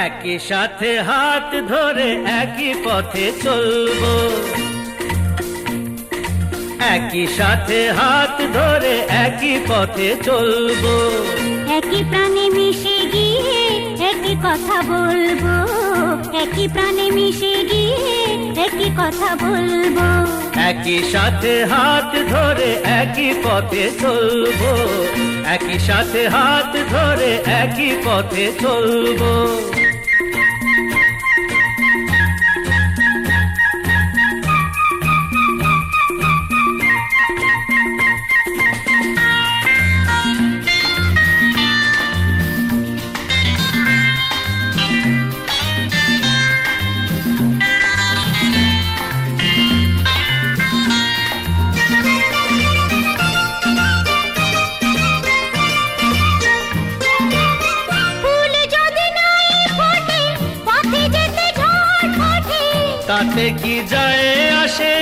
একই সাথে হাত ধরে একই পথে চলবো, একই সাথে হাত ধরে একই পথে চলবো। একই প্রাণে মিশে গিয়ে একই কথা বলবো, একই প্রাণে মিশে গিয়ে একই কথা বলবো। একই সাথে হাত ধরে একই পথে চলবো, একই সাথে হাত ধরে একই পথে চলবো। তাতে কি যায় আসে,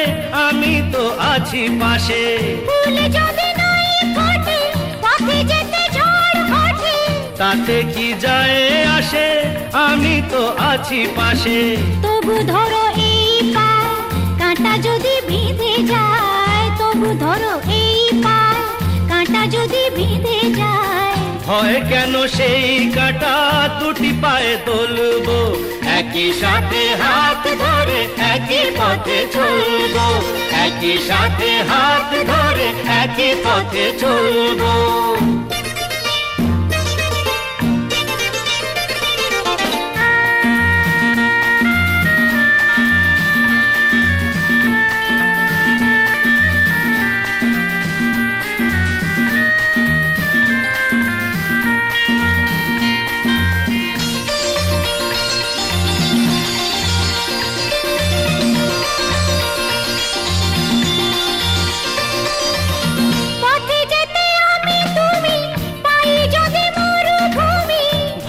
আমি তো আছি পাশে। ফুল যদি নাই ফোটে পথে যেতে ঝড় ওঠে, তাতে কি যায় আসে, আমি তো আছি পাশে। তবু ধরো এই পায় কাঁটা যদি বিঁধে যায়, তবু ধরো এই পায় কাঁটা যদি বিঁধে যায়। ভয় কেন সেই কাঁটা দুটি পায়ে তুলবো, একই সাথে হাত ধরে একই পথে চলবো, একই সাথে হাত ধরে একই পথে চলবো।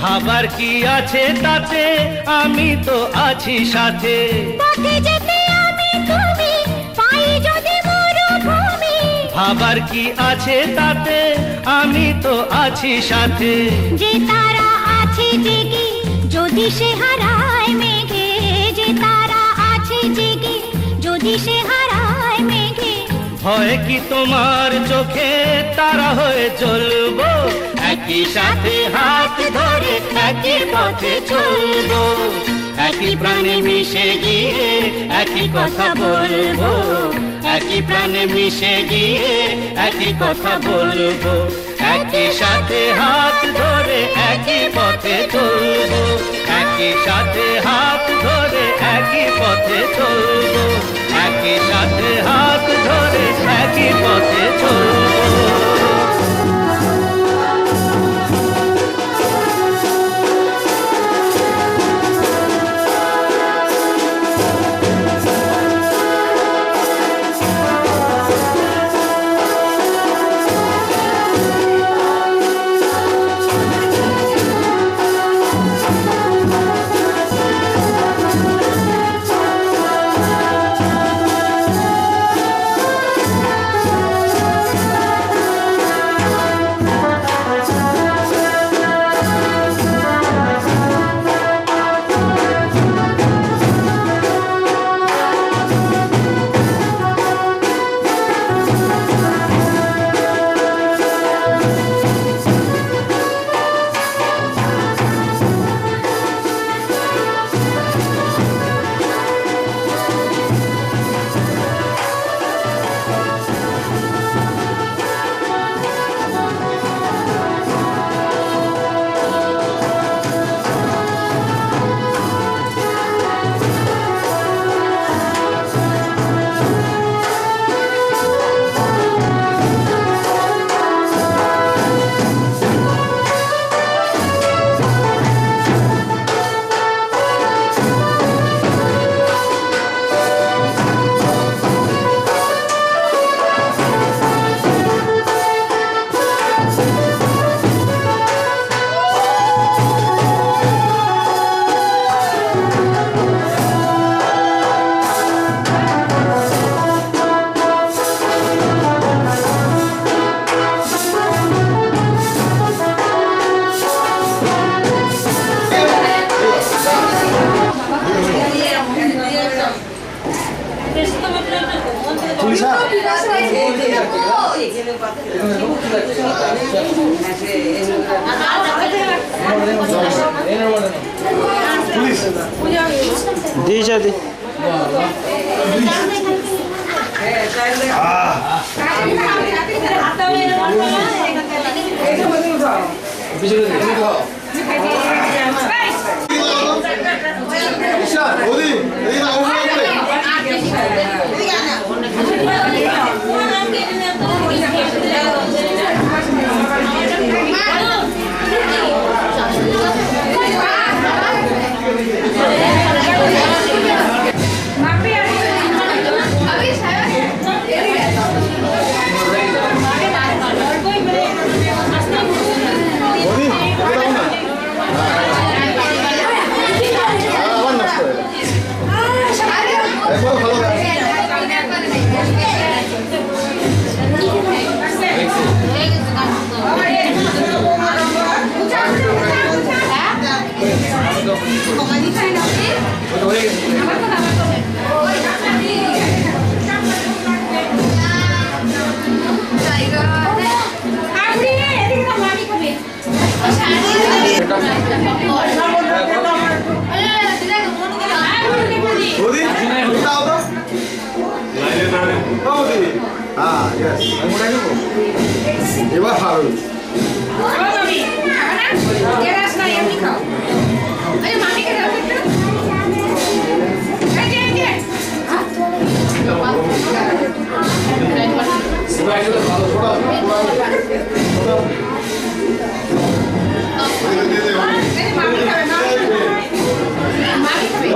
ভাবার কি আছে তাতে, আমি তো আছি সাথে। পথে যেতে আমি তুমি পাই যদি মরুভূমি, ভাবার কি আছে তাতে, আমি তো আছি সাথে। যে তারা আছে জেগে যদি সে হারায় মেঘে, যে তারা আছে জেগে যদি সে হারায় মেঘে। ভয় কি তোমার চোখে তারা হয়ে চলবো, একই সাথে হাত ধরে একই পথে চলবো। একই প্রাণে মিশে গিয়ে একই কথা বলবো, একই প্রাণে মিশে গিয়ে একই কথা বলবো। একই সাথে হাত ধরে একই পথে চলবো, একই সাথে হাত ধরে একই পথে চলবো, একই সাথে হাত ধরে একই পথে চলবো। পুলিশা পুলিশ দিয়েছে দি ওদি এই না এবার হারুন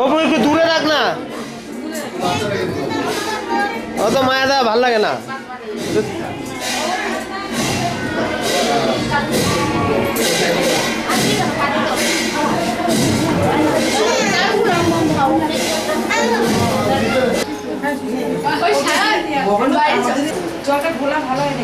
ওপর একটু দূরে রাখ না অত মায়া দেওয়া ভাল লাগে না জলটা ঘোলা ভালো হয়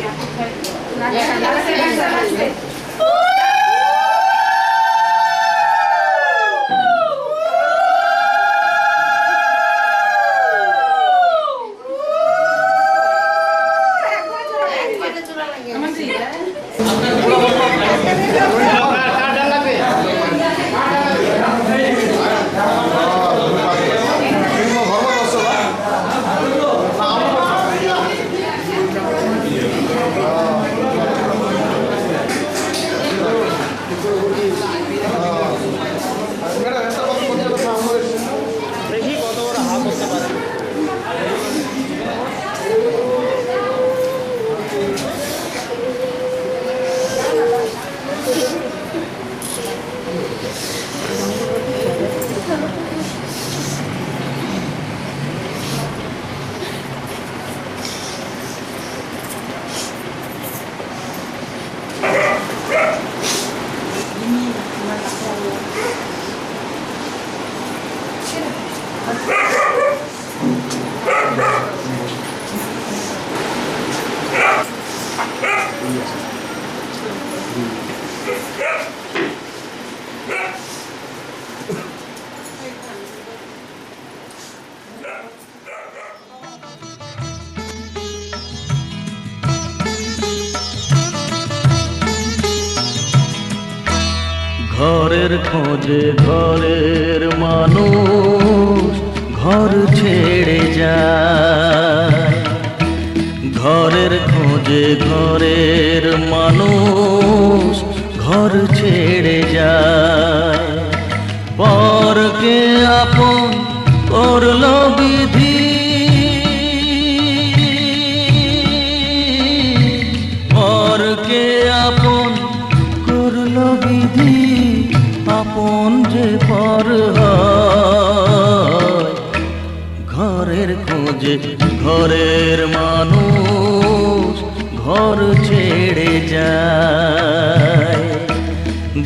দেখি কত বড় হা করতে পারে ঘরের খোঁজে ঘরের মানুষ ঘর ছেড়ে যায়, ঘরের খোঁজে ঘরের মানুষ ঘর ছেড়ে যায়। পরকে আপন করলো বিধি, পরকে আপন করলো বিধি, আপন যে পর হয়। ঘরের খোঁজে ঘরের মানুষ ঘর ছেড়ে যায়,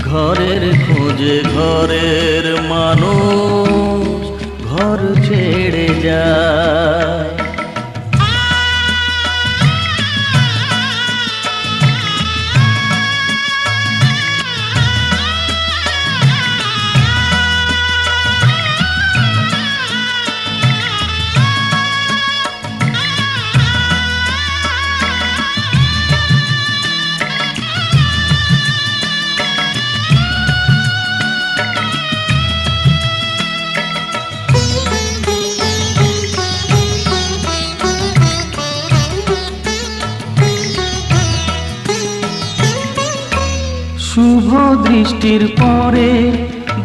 ঘরের খোঁজে ঘরের মানুষ ঘর ছেড়ে যায়। দৃষ্টির পরে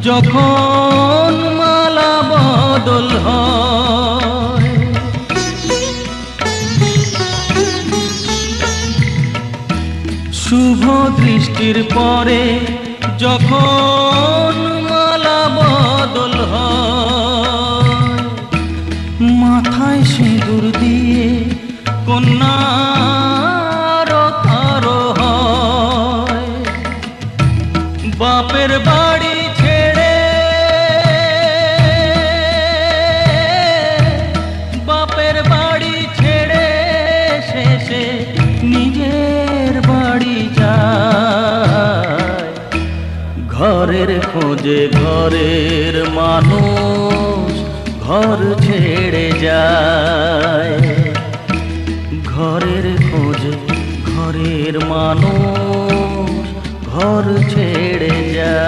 যখন মালা বদল হয়, শুভ দৃষ্টির পরে যখন মালা বদল হয়, মাথায় সিঁদুর দিয়ে কন্যার কারো হয়, বাপের বাড়ি ছেড়ে বাপের বাড়ি ছেড়ে শেষে নিজের বাড়ি যায়, ঘরের খোঁজে ঘরের মানুষ ঘর ছেড়ে যায়, ঘরের খোঁজে ঘরের মানুষ ঘর ছেড়ে যায়।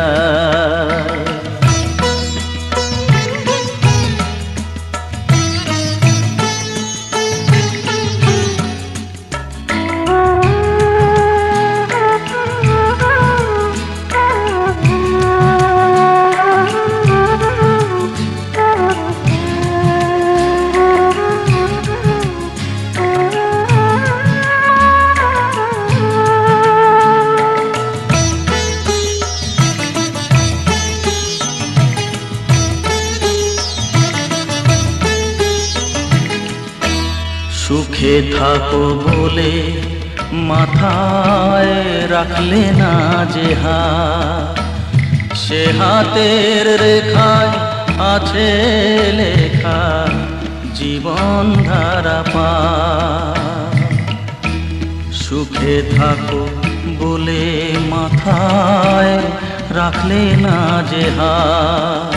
সুখে থাকো বলে মাথায় রাখলে না যে হাত, সে হাতের রেখায় আছে লেখা জীবন ধারা পা। সুখে থাকো বলে মাথায় রাখলে না যে হাত,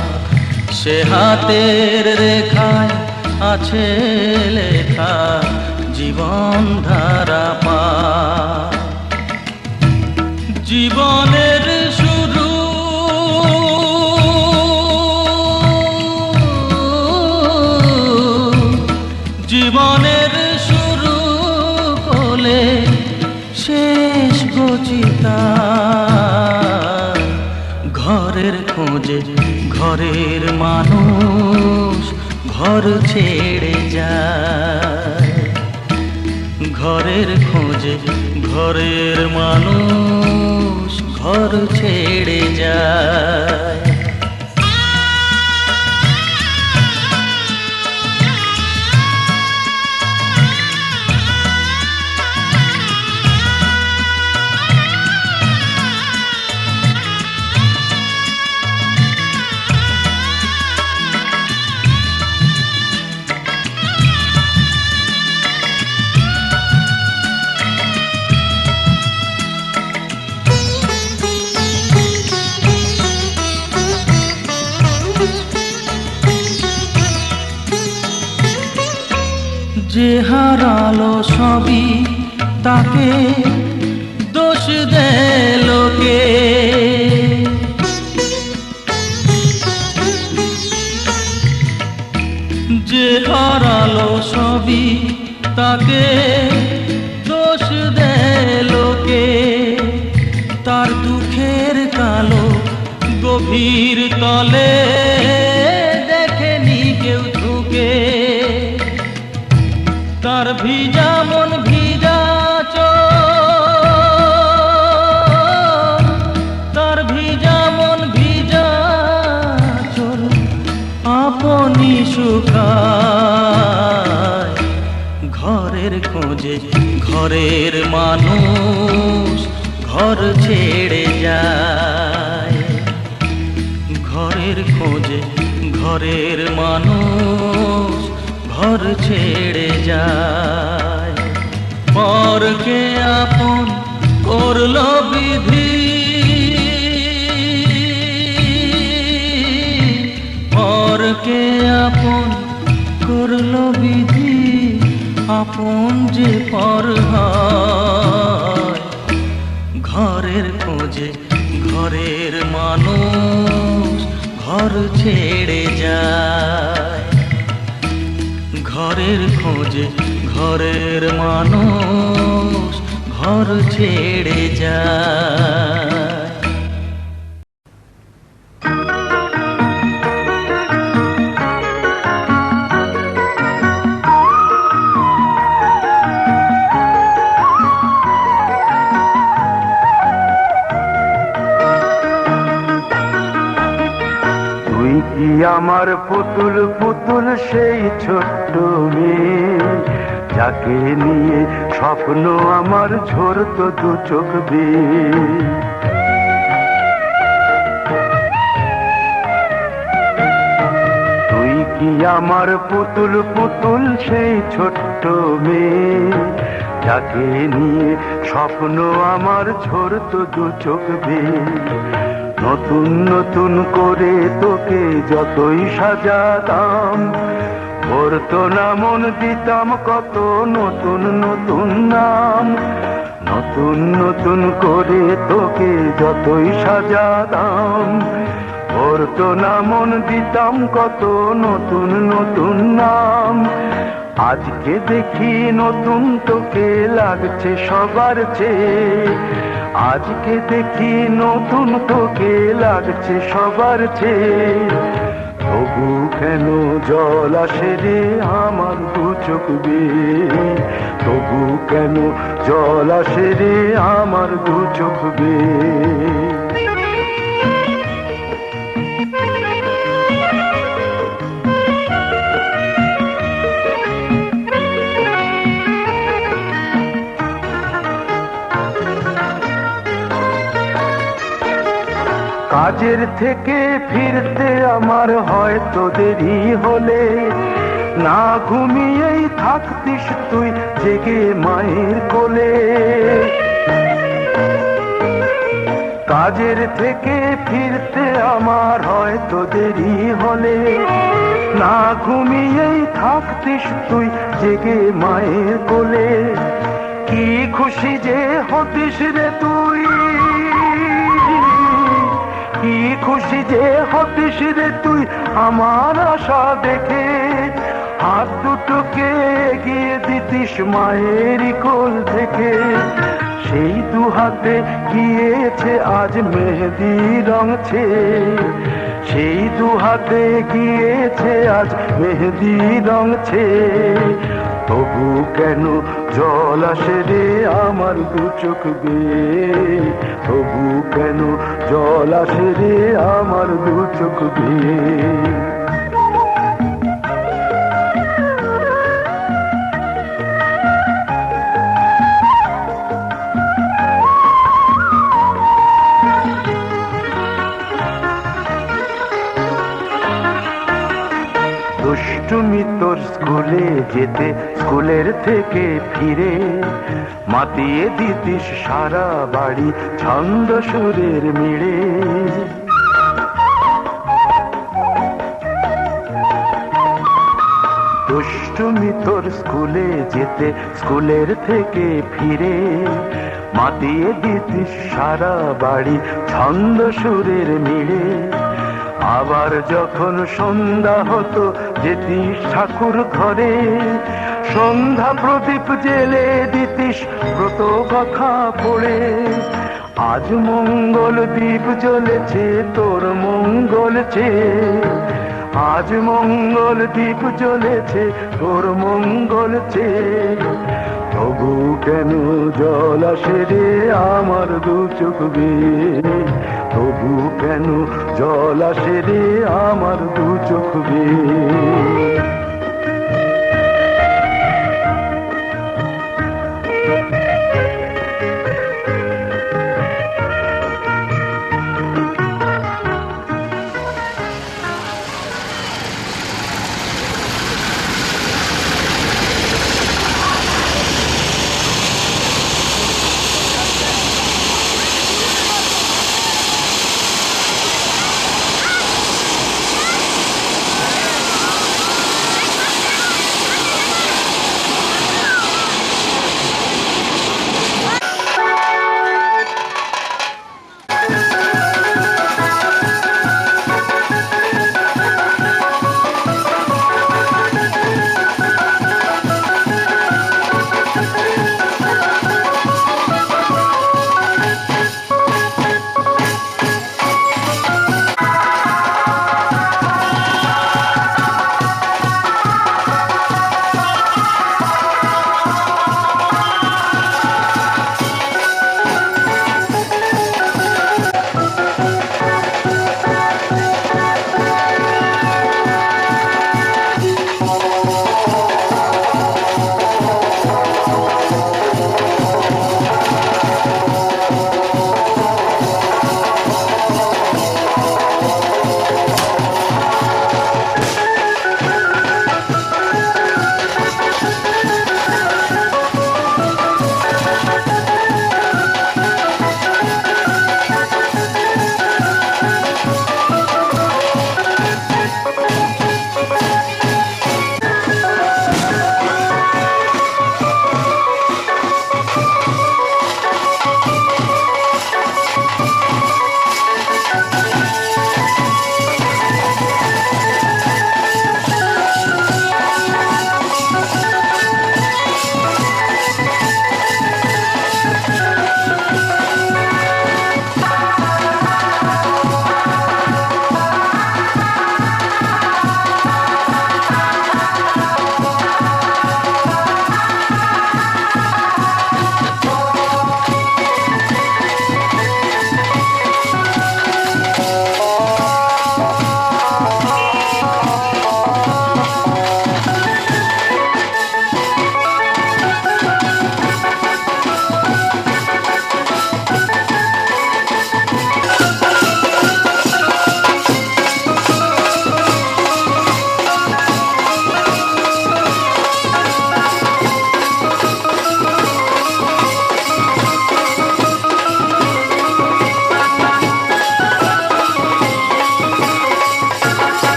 সে হাতের রেখায় আছে লেখা জীবন ধারা পা। জীবনের শুরু জীবনের শুরু কোলে শেষ গচিতা, ঘরের খোঁজে ঘরের মানুষ ঘর ছেড়ে যায়, ঘরের খোঁজে ঘরের মানুষ ঘর ছেড়ে যায়। যে হারালো সবই তাকে দোষ দেয় লোকে, যে হারালো সবই তাকে দোষ দেয় লোকে, তার দুঃখের কালো গভীর তলে দেখেনি কেউ ঝুঁকে, তার ভিজা মন ভিজা চোখ, তার ভিজা মন ভিজা চোখ আপনি শুকায়, ঘরের খোঁজে ঘরের মানুষ ঘর ছেড়ে যায়, ঘরের খোঁজে ঘরের মানুষ ঘর ছেড়ে যায়। পরকে আপন করলো বিধি, পরকে আপন করলো বিধি, আপন যে পর হয়, ঘরের খোঁজে ঘরের মানুষ ঘর ছেড়ে যায়, ঘরের খোঁজে ঘরের মানুষ ঘর ছেড়ে যায়। কি আমার পুতুল পুতুল সেই ছোট্ট মেয়ে, যাকে নিয়ে স্বপ্ন আমার ঝরতো দু চোখ বেয়ে। তুই কি আমার পুতুল পুতুল সেই ছোট্ট মেয়ে, যাকে নিয়ে স্বপ্ন আমার ঝরতো দু চোখ বেয়ে। নতুন নতুন করে তোকে যতই সাজাতাম, ভরতো না মন, দিতাম কত নতুন নতুন নাম। নতুন নতুন করে তোকে যতই সাজাতাম, ভরতো না মন, দিতাম কত নতুন নতুন নাম। আজকে দেখি নতুন তোকে লাগছে সবার চেয়ে, আজকে দেখি নতুন তোকে লাগছে সবার চেয়ে। তবু কেন জল আসে রে আমার দু চোখ বেয়ে, তবু কেন জল আসে রে আমার দু চোখ বেয়ে। কাজের থেকে ফিরতে আমার হয়তো দেরি হলে, না ঘুমিয়েই থাকতিস তুই জেগে মায়ের কোলে। কাজের থেকে ফিরতে আমার হয়তো দেরি হলে, না ঘুমিয়েই থাকতিস তুই জেগে মায়ের কোলে। কি খুশি যে হতিস রে তুই, কি খুশি যে হতিস রে তুই আমার আশা দেখে। হাত দুটোকে এগিয়ে দিতিস মায়ের কোল থেকে, সেই দু হাতে গিয়েছে আজ মেহেদি রং ছেয়ে। সেই দু হাতে গিয়েছে আজ মেহেদি রং ছেয়ে। তবু কেন জল আসে রে আমার দু চোখ বেয়ে, তবু কেন জল আসে রে আমার দু চোখ বেয়ে। দুষ্টুমি তোর স্কুলে যেতে, স্কুলের থেকে ফিরে মাতিয়ে দিতিস সারা বাড়ি ছন্দ সুরের মিড়ে। দুষ্টুমি তোর স্কুলে যেতে, স্কুলের থেকে ফিরে মাতিয়ে দিতিস সারা বাড়ি ছন্দ সুরের মিড়ে। আবার যখন সন্ধ্যা হতো যেতিস ঠাকুর ঘরে, সন্ধ্যা প্রদীপ জেলে দিতিস ব্রত কথা পড়ে। আজ মঙ্গল দ্বীপ জ্বলেছে তোর মঙ্গল চেয়ে, আজ মঙ্গল দ্বীপ জ্বলেছে তোর মঙ্গল চেয়ে। তবু কেন জল আসে রে আমার দু চোখ বেয়ে, তবু কেন জল আসে রে আমার দু চোখ বেয়ে।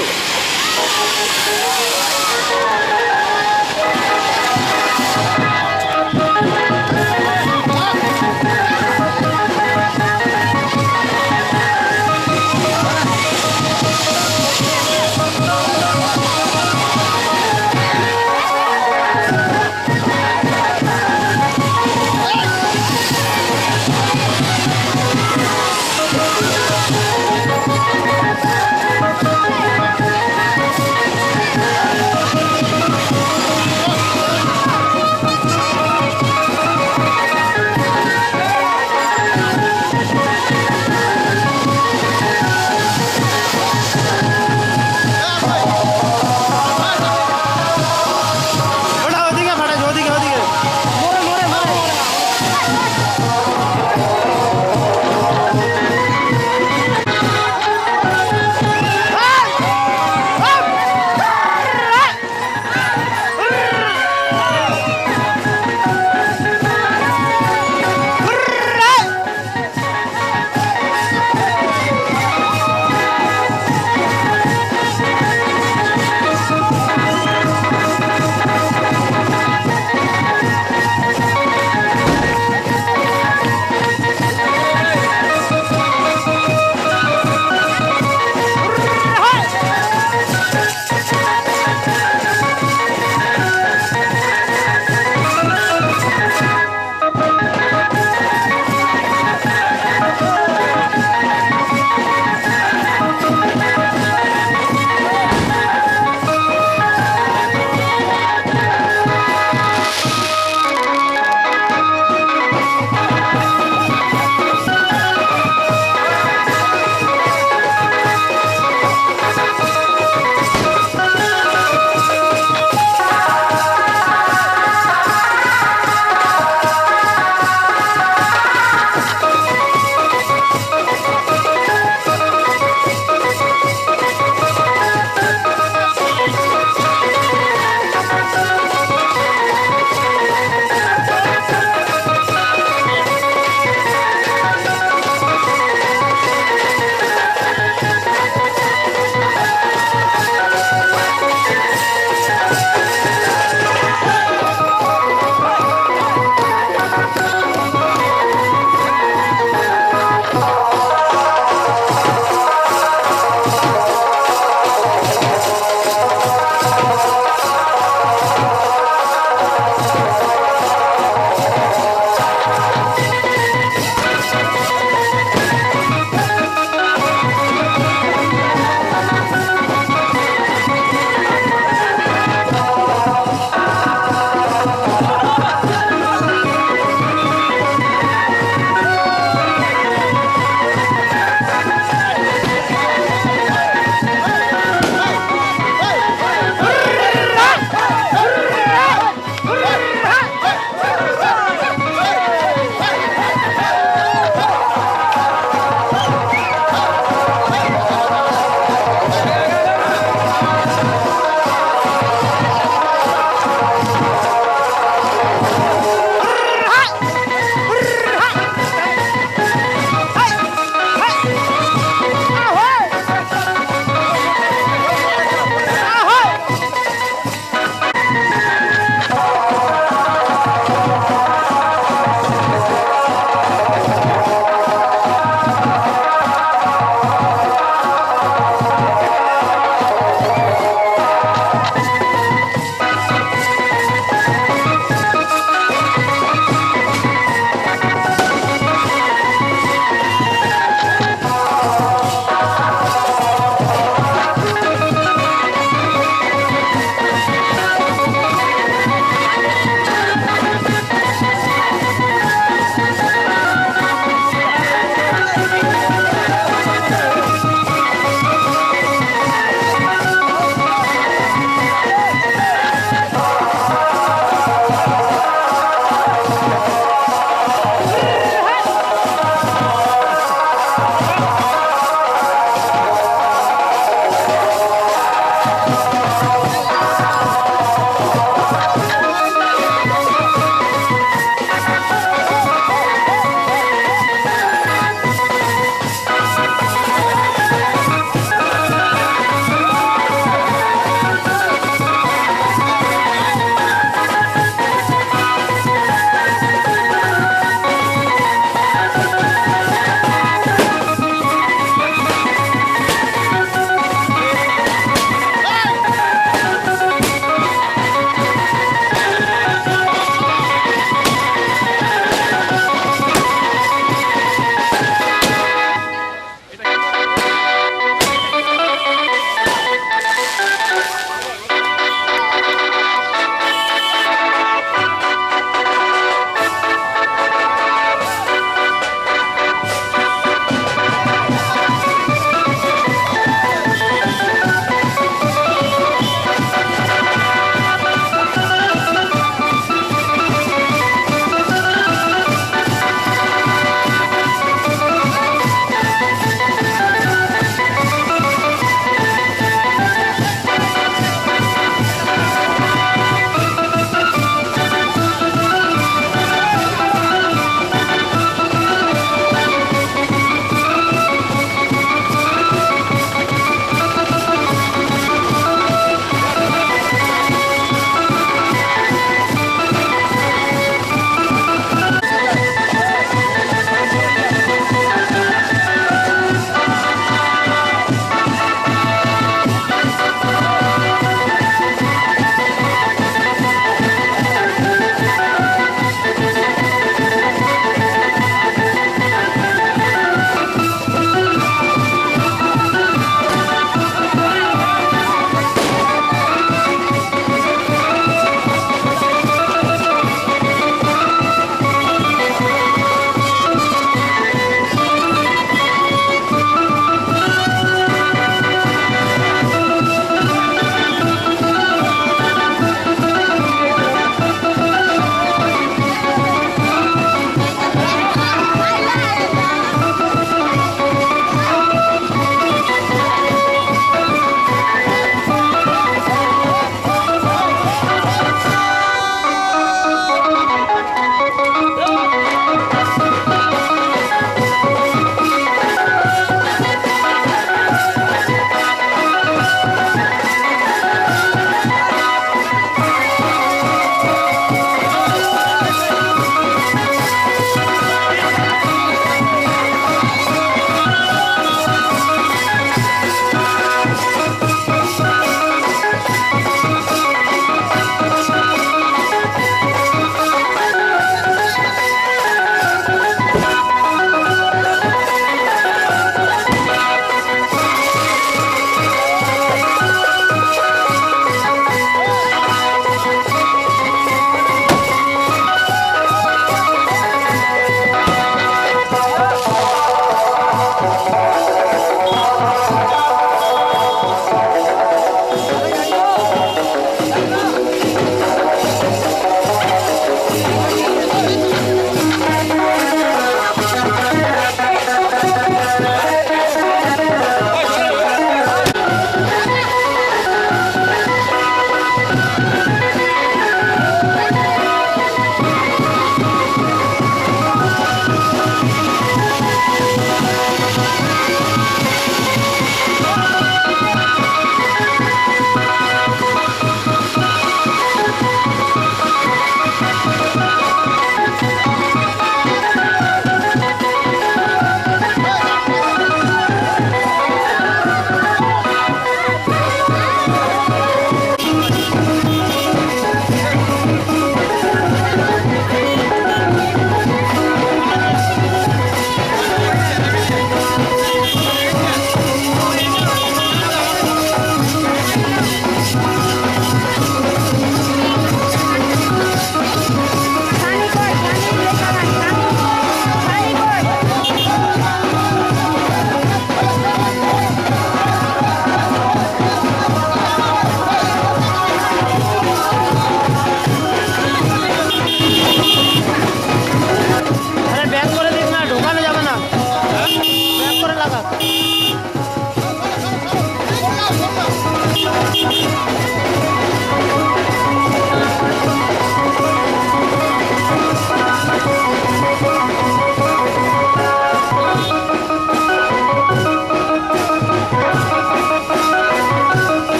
করো